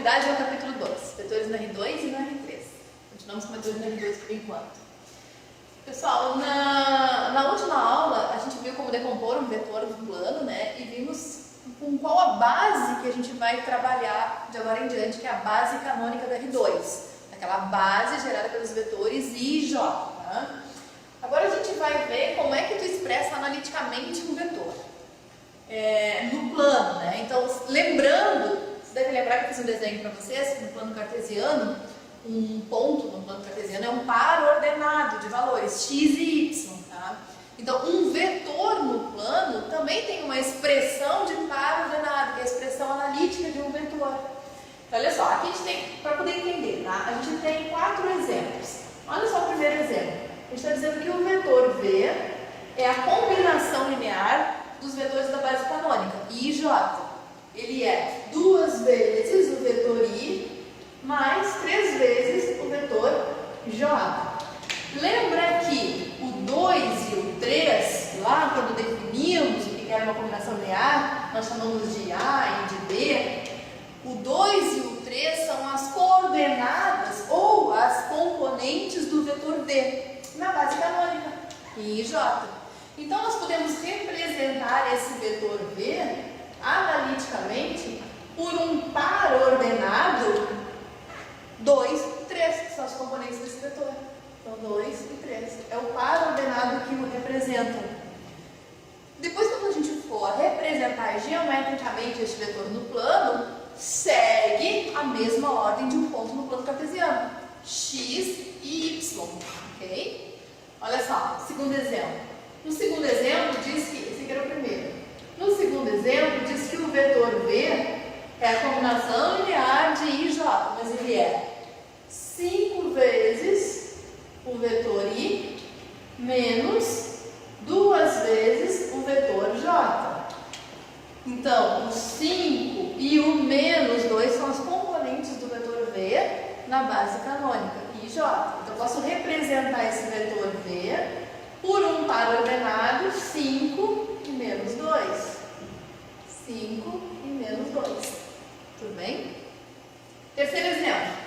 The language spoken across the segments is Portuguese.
atividade é o capítulo 2, vetores no R2 e no R3. Continuamos com vetores no R2 por enquanto. Pessoal, na última aula a gente viu como decompor um vetor no plano, né? E vimos com qual a base que a gente vai trabalhar de agora em diante, que é a base canônica do R2. Aquela base gerada pelos vetores I e J. Tá? Agora a gente vai ver como é que tu expressa analiticamente um vetor no plano, né? Então, lembrando, você deve lembrar que eu fiz um desenho para vocês no plano cartesiano. Um ponto no plano cartesiano é um par ordenado de valores x e y, tá? Então, um vetor no plano também tem uma expressão de par ordenado, que é a expressão analítica de um vetor. Então, olha só, aqui a gente tem, para poder entender, tá? A gente tem 4 exemplos. Olha só o primeiro exemplo. A gente está dizendo que o vetor V é a combinação linear dos vetores da base canônica, I e J. Ele é 2 vezes o vetor I mais 3 vezes o vetor J. Lembra que o 2 e o 3, lá quando definimos o que era uma combinação linear, nós chamamos de A e de B. O 2 e o 3 são as coordenadas ou as componentes do vetor V na base canônica, I e J. Então, nós podemos representar esse vetor V analiticamente por um par ordenado 2 e 3, que são as componentes desse vetor. Então, 2 e 3 é o par ordenado que o representam. Depois, quando a gente for representar geometricamente este vetor no plano, segue a mesma ordem de um ponto no plano cartesiano, x e y, ok? Olha só, segundo exemplo. No segundo exemplo, diz que, esse aqui era o primeiro. No segundo exemplo, diz que o vetor V é a combinação linear de I e J, mas ele é 5 vezes o vetor I menos 2 vezes o vetor J. Então, o 5 e o menos 2 são as componentes do vetor V na base canônica, I e J. Então, eu posso representar esse vetor V por um par ordenado 5 e menos 2. 5 e menos 2. Tudo bem? Terceiro exemplo.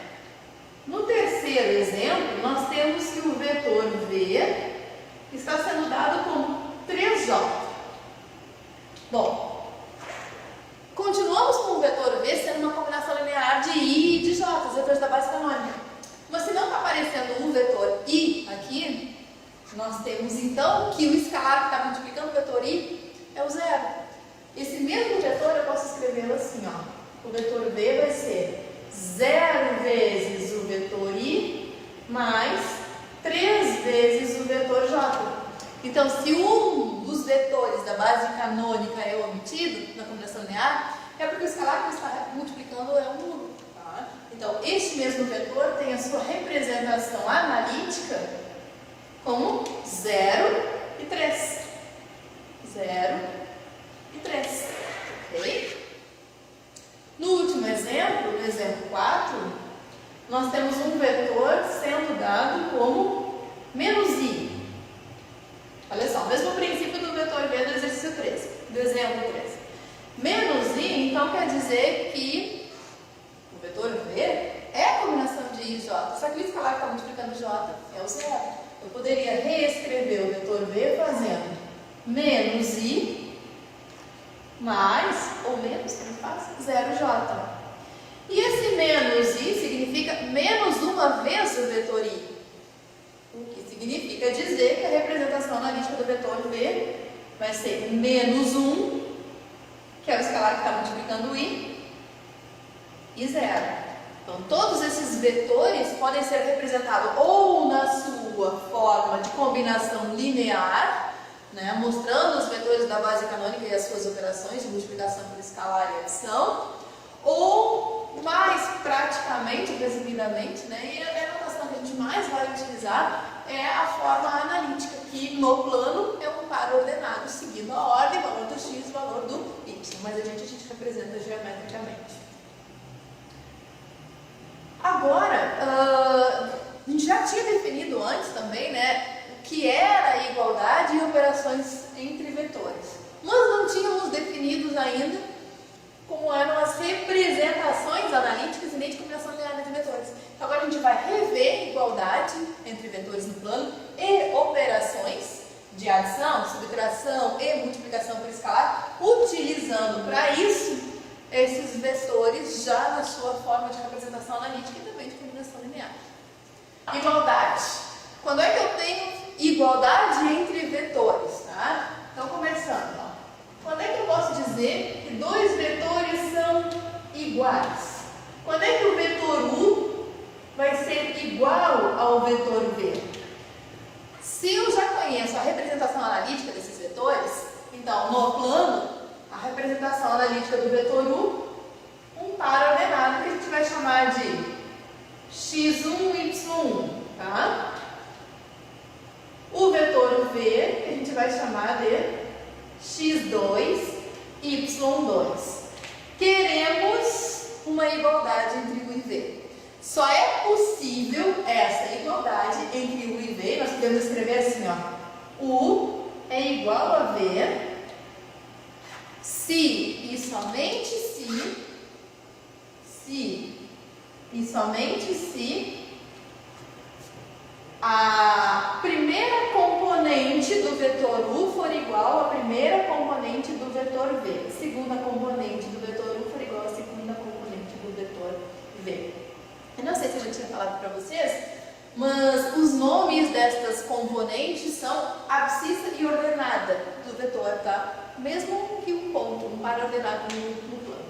No terceiro exemplo, nós temos que o vetor V está sendo dado como 3J. Bom, continuamos com o vetor V sendo uma combinação linear de I e de J, os vetores da base canônica. Mas se não está aparecendo o vetor I aqui, nós temos então que o escalar que está multiplicando o vetor I é o zero. Esse mesmo vetor eu posso escrevê-lo assim, ó. O vetor V vai ser 0 vezes o vetor I mais 3 vezes o vetor J. Então, se um dos vetores da base canônica é omitido na combinação linear, é porque o escalar que está multiplicando é um nulo. Tá? Então, este mesmo vetor tem a sua representação analítica como 0 e 3. 0 e 3. Ok? No último exemplo, no exemplo 4, nós temos um vetor sendo dado como menos I. Olha só, o mesmo princípio do vetor V do exercício 3, do exemplo 3. Menos I, então, quer dizer que o vetor V é a combinação de I e J, só que o escalar que está multiplicando J é o zero. Eu poderia reescrever o vetor V fazendo menos I mais, ou menos, como faz, 0J. E esse menos I significa menos uma vez o vetor I. O que significa dizer que a representação analítica do vetor V vai ser menos 1, que é o escalar que está multiplicando I, e 0. Então, todos esses vetores podem ser representados ou na sua forma de combinação linear, né, mostrando os vetores da base canônica e as suas operações de multiplicação por escalar e adição, ou mais praticamente, presumidamente, né, e a notação que a gente mais vai utilizar é a forma analítica, que no plano é um par ordenado, seguindo a ordem, valor do x, valor do y, mas a gente representa geometricamente. Agora, a gente já tinha definido antes também, né, o que era a igualdade e operações entre vetores. Mas não tínhamos definidos ainda como eram as representações analíticas e nem de combinação linear de vetores. Então agora a gente vai rever igualdade entre vetores no plano e operações de adição, subtração e multiplicação por escalar, utilizando para isso esses vetores já na sua forma de representação analítica e também de combinação linear. Igualdade. Quando é que eu tenho igualdade entre vetores? Tá? Então começando. Quando é que eu posso dizer que dois vetores são iguais? Quando é que o vetor U vai ser igual ao vetor V? Se eu já conheço a representação analítica desses vetores, então no plano, a representação analítica do vetor U, um par ordenado que a gente vai chamar de x1, y1, tá? O vetor V, que a gente vai chamar de x2, y2. Queremos uma igualdade entre U e V. Só é possível essa igualdade entre U e V, nós podemos escrever assim, ó. U é igual a V se e somente se e somente se a primeira componente do vetor U for igual à primeira componente do vetor V. Segunda componente do vetor U for igual à segunda componente do vetor V. Eu não sei se eu já tinha falado para vocês, mas os nomes destas componentes são abscissa e ordenada do vetor, tá? Mesmo que um ponto, um par ordenado no plano.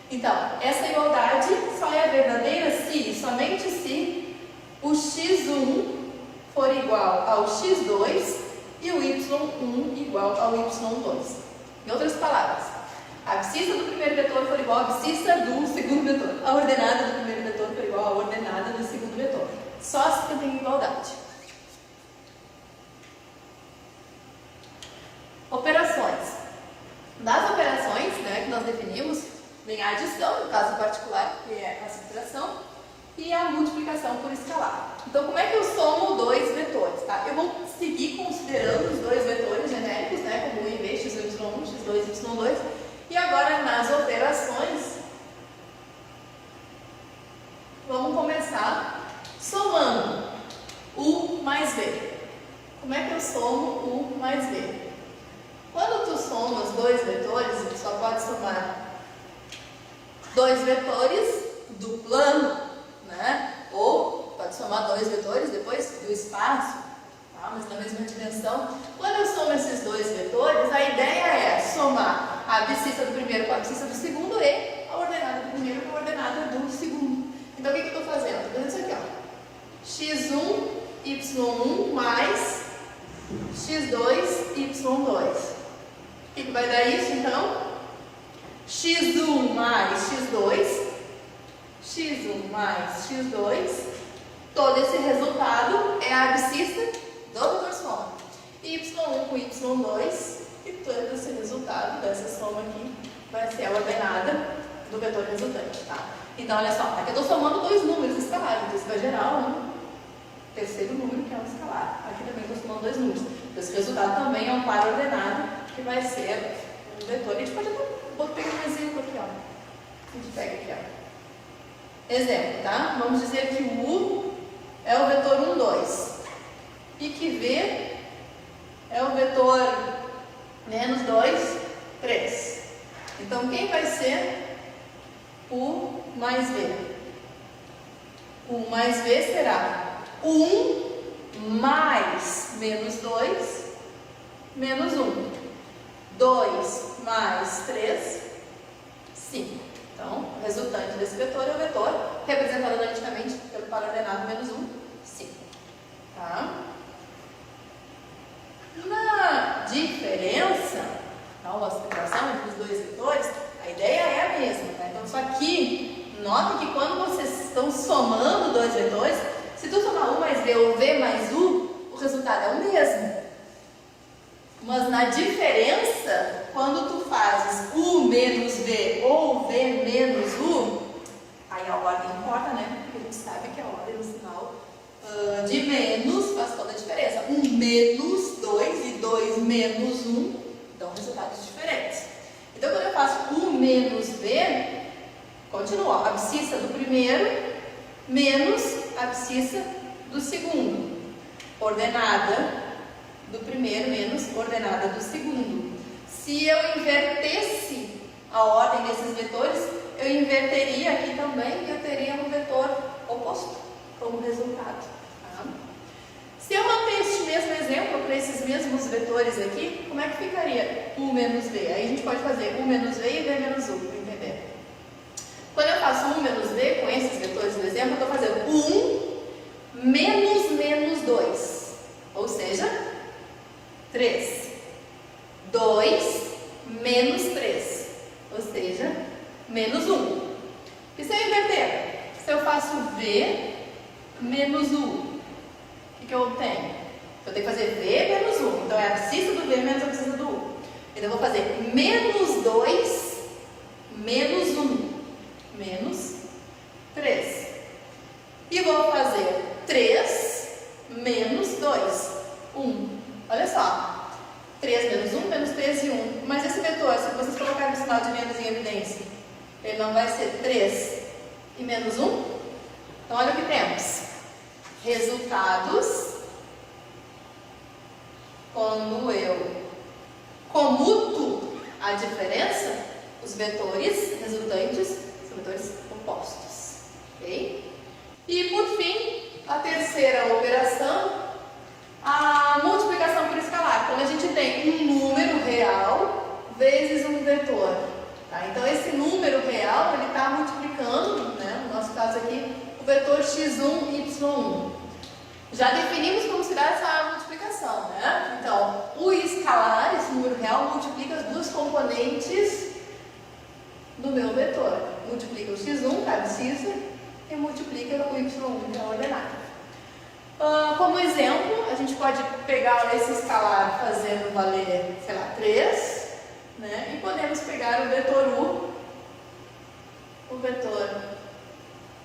Então, essa igualdade só é verdadeira se, somente se, o x1 for igual ao x2 e o y1 igual ao y2. Em outras palavras, a abscissa do primeiro vetor for igual à abscissa do segundo vetor. A ordenada do primeiro vetor for igual à ordenada do segundo vetor. Só assim que eu tenho igualdade. Operações. Das operações, né, que nós definimos, vem a adição, no caso particular, que é a subtração, e a multiplicação por escalar. Então, como é que eu somo dois vetores? Tá? Eu vou seguir considerando os dois vetores genéricos, né, como U e V, x1, y1, x2, y2. E agora, nas operações, vamos começar somando U mais V. Como é que eu somo U mais V? Quando tu soma os dois vetores, tu só pode somar dois vetores do plano, né? Ou pode somar dois vetores depois do espaço, tá? Mas na mesma dimensão. Quando eu somo esses dois vetores, a ideia é somar a abscissa do primeiro com a abscissa do segundo e a ordenada do primeiro com a ordenada do segundo. Então o que eu estou fazendo? Estou fazendo isso aqui, ó. x1, y1 mais x2, y2. O que vai dar isso então? x1 mais x2, x1 mais x2, todo esse resultado é a abscissa do vetor soma. y1 com y2, e todo esse resultado dessa soma aqui vai ser a ordenada do vetor resultante, tá? Então, olha só, aqui eu estou somando dois números escalares, então isso vai gerar um terceiro número, que é um escalar. Aqui também estou somando dois números. Então, esse resultado também é um par ordenado, que vai ser um vetor. A gente pode até pegar um exemplo aqui, ó. A gente pega aqui, ó. Exemplo, tá? Vamos dizer que o U é o vetor 1, 2. E que V é o vetor menos 2, 3. Então, quem vai ser U mais V? U mais V será 1 mais menos 2 menos 1. 2 mais 3, 5. Então, o resultante desse vetor é o vetor representado analiticamente pelo par ordenado menos 1, 5. Tá? Na diferença, então, a separação entre os dois vetores, a ideia é a mesma. Tá? Então, só que, note que quando vocês estão somando dois vetores, se tu somar U mais V ou V mais U, o resultado é o mesmo. Mas na diferença, quando tu fazes U menos V ou V menos U, aí a ordem importa, né? Porque a gente sabe que a ordem no sinal de menos faz toda a diferença. 1 menos 2 e 2 menos 1 dão resultados diferentes. Então, quando eu faço U menos V, continua, abscissa do primeiro menos abscissa do segundo. Ordenada do primeiro menos ordenada do segundo. Se eu invertesse a ordem desses vetores, eu inverteria aqui também e eu teria um vetor oposto como resultado. Tá? Se eu manter este mesmo exemplo para esses mesmos vetores aqui, como é que ficaria U menos V? Aí a gente pode fazer U menos V e V menos U, para entender. Quando eu faço U menos V com esses vetores do exemplo, eu estou fazendo 1 menos menos 2, ou seja, 3. 2 menos 3, ou seja, menos 1. E se eu inverter? Se eu faço V menos U, o que eu obtenho? Eu tenho que fazer V menos U, então é a abscissa do V menos a abscissa do U. Então eu vou fazer menos 2 menos 1, menos 3. E vou fazer 3 menos 2, 1. Olha só. 3 menos 1, menos 3 e 1. Mas esse vetor, se vocês colocarem o sinal de menos em evidência, ele não vai ser 3 e menos 1? Então, olha o que temos. Resultados quando eu comuto a diferença, os vetores resultantes são vetores opostos. Ok? E, por fim, a terceira operação, a multiplicação por escalar, quando a gente tem um número real vezes um vetor. Tá? Então, esse número real, ele está multiplicando, né, no nosso caso aqui, o vetor x1, y1. Já definimos como se dá essa multiplicação, né? Então, o escalar, esse número real, multiplica as duas componentes do meu vetor. Multiplica o x1, que é a abscissa, e multiplica o y1, que é a ordenada. Como exemplo, a gente pode pegar esse escalar fazendo valer, sei lá, 3, né? E podemos pegar o vetor U, o vetor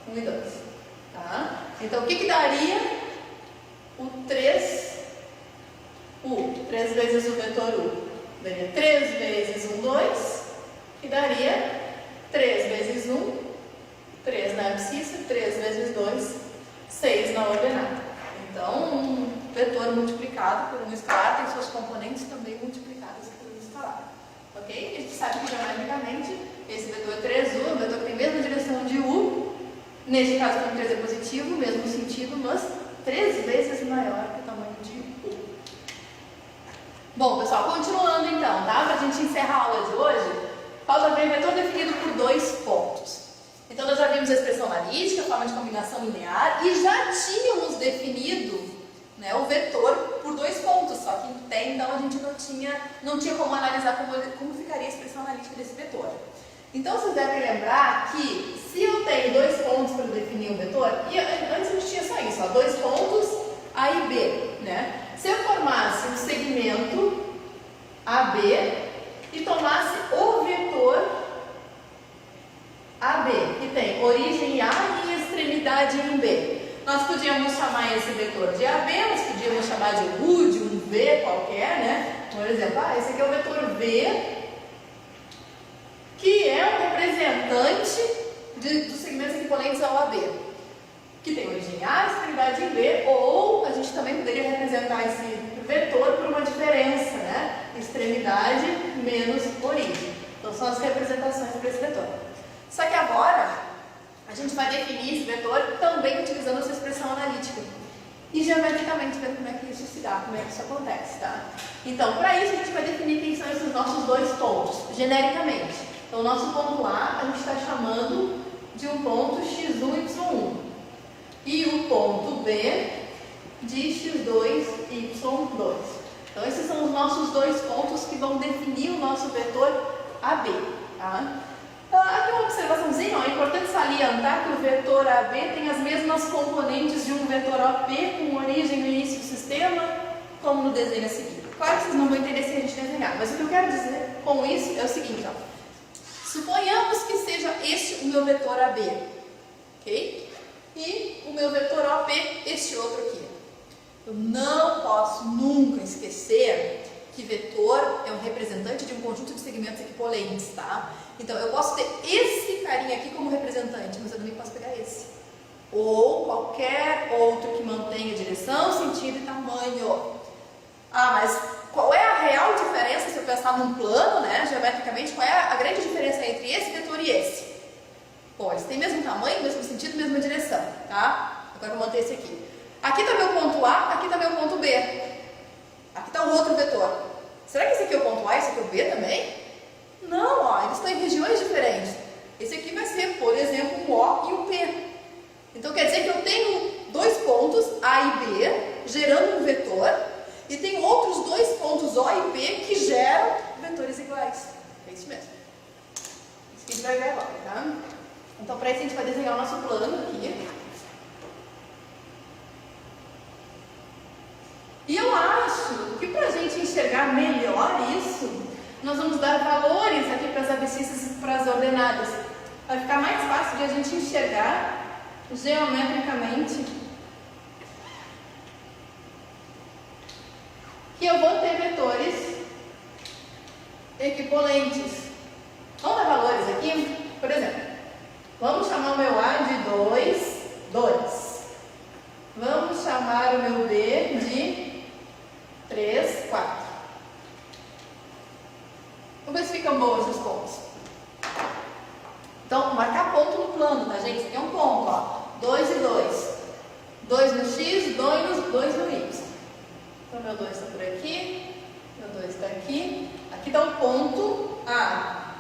1 e 2. Tá? Então, o que daria o 3U? 3 vezes o vetor U. Daria 3 vezes 1, 2, que daria 3 vezes 1, 3 na abscissa, 3 vezes 2, 6 na ordenada. Então, um vetor multiplicado por um escalar tem suas componentes também multiplicadas por um escalar. Ok? A gente sabe que geometricamente esse vetor 3U é um vetor que tem a mesma direção de U. Nesse caso, como 3 é positivo, mesmo sentido, mas 3 vezes maior que o tamanho de U. Bom, pessoal, continuando então, tá? Para a gente encerrar a aula de hoje, falta ver vetor definido por 2 pontos. Então, nós já vimos a expressão analítica, a forma de combinação linear, e já tínhamos definido, né, o vetor por 2 pontos, só que até então a gente não tinha como analisar como ficaria a expressão analítica desse vetor. Então, vocês devem lembrar que se eu tenho 2 pontos para definir um vetor, e antes a gente tinha só isso, ó, 2 pontos A e B, né? Se eu formasse um segmento AB e tomasse o vetor AB, que tem origem em A e extremidade em B. Nós podíamos chamar esse vetor de AB, nós podíamos chamar de U, de um V qualquer, né? Por exemplo, esse aqui é o vetor V, que é um representante dos segmentos equivalentes ao AB, que tem origem em A, extremidade em B, ou a gente também poderia representar esse vetor por uma diferença, né? Extremidade menos origem. Então, são as representações para esse vetor. Só que agora, a gente vai definir esse vetor também utilizando essa expressão analítica. E geometricamente, vendo como é que isso se dá, como é que isso acontece, tá? Então, para isso, a gente vai definir quem são esses nossos 2 pontos, genericamente. Então, o nosso ponto A, a gente está chamando de um ponto x1, y1. E o ponto B, de x2, y2. Então, esses são os nossos 2 pontos que vão definir o nosso vetor AB, tá? Aqui uma observaçãozinha, ó, é importante salientar que o vetor AB tem as mesmas componentes de um vetor OP com origem no início do sistema, como no desenho a seguir. Claro que vocês não vão entender se a gente desenhar, mas o que eu quero dizer com isso é o seguinte, ó. Suponhamos que seja este o meu vetor AB, ok? E o meu vetor OP, este outro aqui. Eu não posso nunca esquecer que vetor é um representante de um conjunto de segmentos equipolentes, tá? Então, eu posso ter esse carinha aqui como representante, mas eu também posso pegar esse. Ou qualquer outro que mantenha direção, sentido e tamanho. Ah, mas qual é a real diferença se eu pensar num plano, né, geometricamente, qual é a grande diferença entre esse vetor e esse? Bom, eles têm mesmo tamanho, mesmo sentido, mesma direção, tá? Agora eu vou manter esse aqui. Aqui está meu ponto A, aqui está meu ponto B. Aqui está o outro vetor. Será que esse aqui é o ponto A e esse aqui é o B também? Não, ó, eles estão em regiões diferentes. Esse aqui vai ser, por exemplo, um O e um P. Então quer dizer que eu tenho dois pontos, A e B, gerando um vetor, e tem outros dois pontos O e P que geram vetores iguais. É isso mesmo. Isso que a gente vai ver agora, tá? Então, para isso a gente vai desenhar o nosso plano aqui. E eu acho que para a gente enxergar melhor isso, nós vamos dar valores aqui para as abscissas e para as ordenadas. Vai ficar mais fácil de a gente enxergar geometricamente que eu vou ter vetores equipolentes. Vamos dar valores aqui? Por exemplo, vamos chamar o meu A de 2, 2. Vamos chamar o meu B de 3, 4. Vamos ver se ficam bons esses pontos. Então, marcar ponto no plano, tá, gente? Isso aqui é um ponto, ó. 2 e 2. 2 no X, 2 no Y. Então, meu 2 está por aqui. Meu 2 está aqui. Aqui está o ponto A.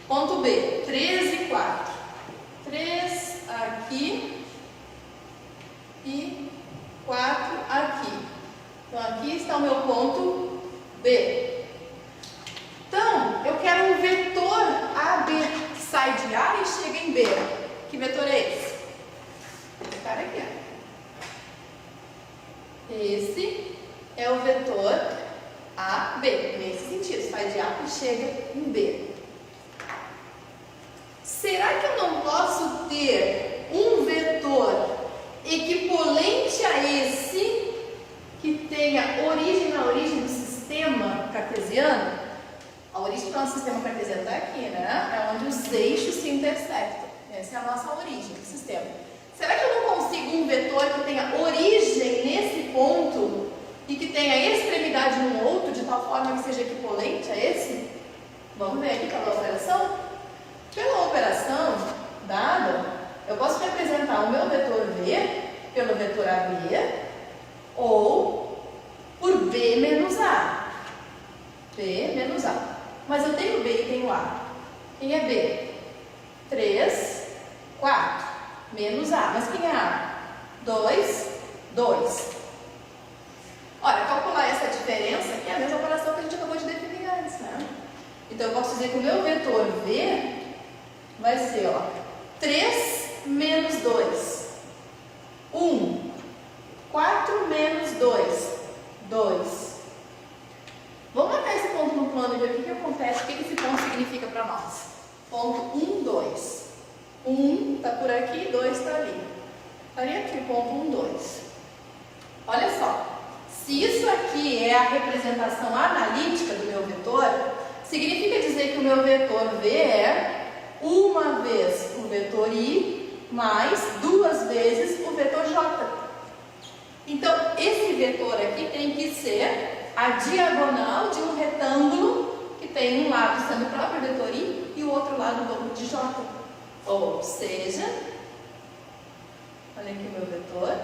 Ponto B, 3 e 4. 3 aqui e 4 aqui. Então, aqui está o meu ponto B. Então, eu quero um vetor AB que sai de A e chega em B. Que vetor é esse? Esse cara aqui, ó. Esse é o vetor AB, nesse sentido, sai de A e chega em B. Será que eu não posso ter um vetor equipolente a esse que tenha origem na origem do sistema cartesiano? A origem do nosso sistema cartesiano está aqui, né? É onde os eixos se intersectam. Essa é a nossa origem do sistema. Será que eu não consigo um vetor que tenha origem nesse ponto e que tenha extremidade no outro, de tal forma que seja equipolente a esse? Vamos ver aqui pela operação? Pela operação dada, eu posso representar o meu vetor V pelo vetor AB ou por B menos A. B menos A. Mas eu tenho B e tenho A. Quem é B? 3, 4. Menos A. Mas quem é A? 2, 2. Olha, calcular essa diferença aqui é a mesma operação que a gente acabou de definir antes, né? Então, eu posso dizer que o meu vetor V vai ser, ó, 3 menos 2. 1. 4 menos 2. 2. Vamos marcar esse ponto no plano e ver o que acontece, o que esse ponto significa para nós. Ponto 1, 2. 1 está por aqui, 2 está ali. Estaria aqui o ponto 1, 2. Olha só, se isso aqui é a representação analítica do meu vetor, significa dizer que o meu vetor V é uma vez o vetor I mais 2 vezes o vetor J. Então, esse vetor aqui tem que ser a diagonal de um retângulo que tem um lado sendo o próprio vetor I e o outro lado de J. Ou seja, olha aqui o meu vetor.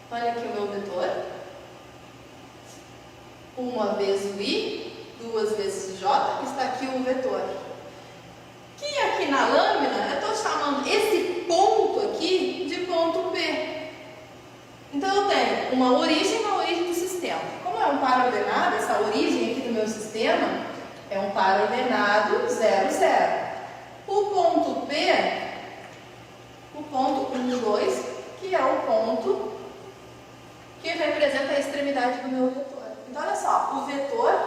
Olha aqui o meu vetor. Uma vez o I, 2 vezes o J, está aqui o vetor. Que aqui na lâmina, eu estou chamando esse ponto aqui de ponto P. Então, eu tenho uma origem na origem do sistema. Como é um par ordenado, essa origem aqui do meu sistema é um par ordenado 0, 0. O ponto P, o ponto 1, 2, que é o ponto que representa a extremidade do meu vetor. Então, olha só, o vetor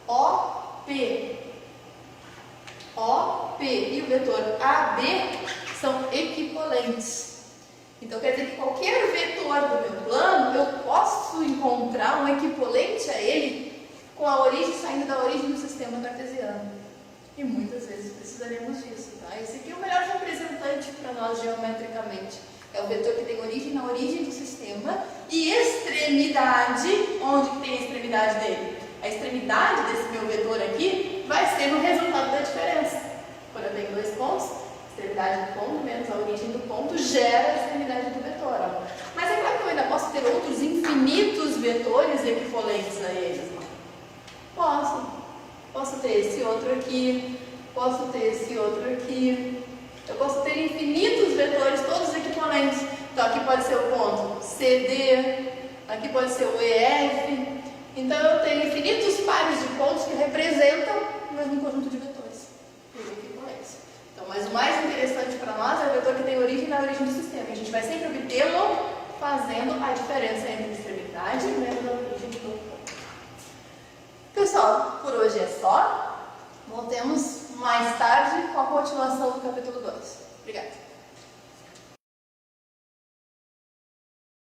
OP, OP e o vetor AB são equipolentes. Então quer dizer que qualquer vetor do meu plano, eu posso encontrar um equivalente a ele com a origem saindo da origem do sistema cartesiano. E muitas vezes precisaremos disso, tá? Esse aqui é o melhor representante para nós geometricamente. É o vetor que tem origem na origem do sistema e extremidade, onde que tem a extremidade dele? A extremidade desse meu vetor aqui vai ser no resultado da diferença. Quando eu tenho dois pontos, a extremidade do ponto menos a origem do ponto gera a extremidade do vetor. Ó. Mas é claro que eu ainda posso ter outros infinitos vetores equivalentes a eles. Posso. Posso ter esse outro aqui, posso ter esse outro aqui. Eu posso ter infinitos vetores, todos equivalentes. Então aqui pode ser o ponto CD, aqui pode ser o EF. Então eu tenho infinitos pares de pontos que representam o mesmo conjunto de vetores. Então, mas o mais interessante para nós é o vetor que tem origem na origem do sistema. A gente vai sempre obtê-lo fazendo a diferença entre extremidade e menos a origem do ponto. Pessoal, por hoje é só. Voltemos mais tarde com a continuação do capítulo 2.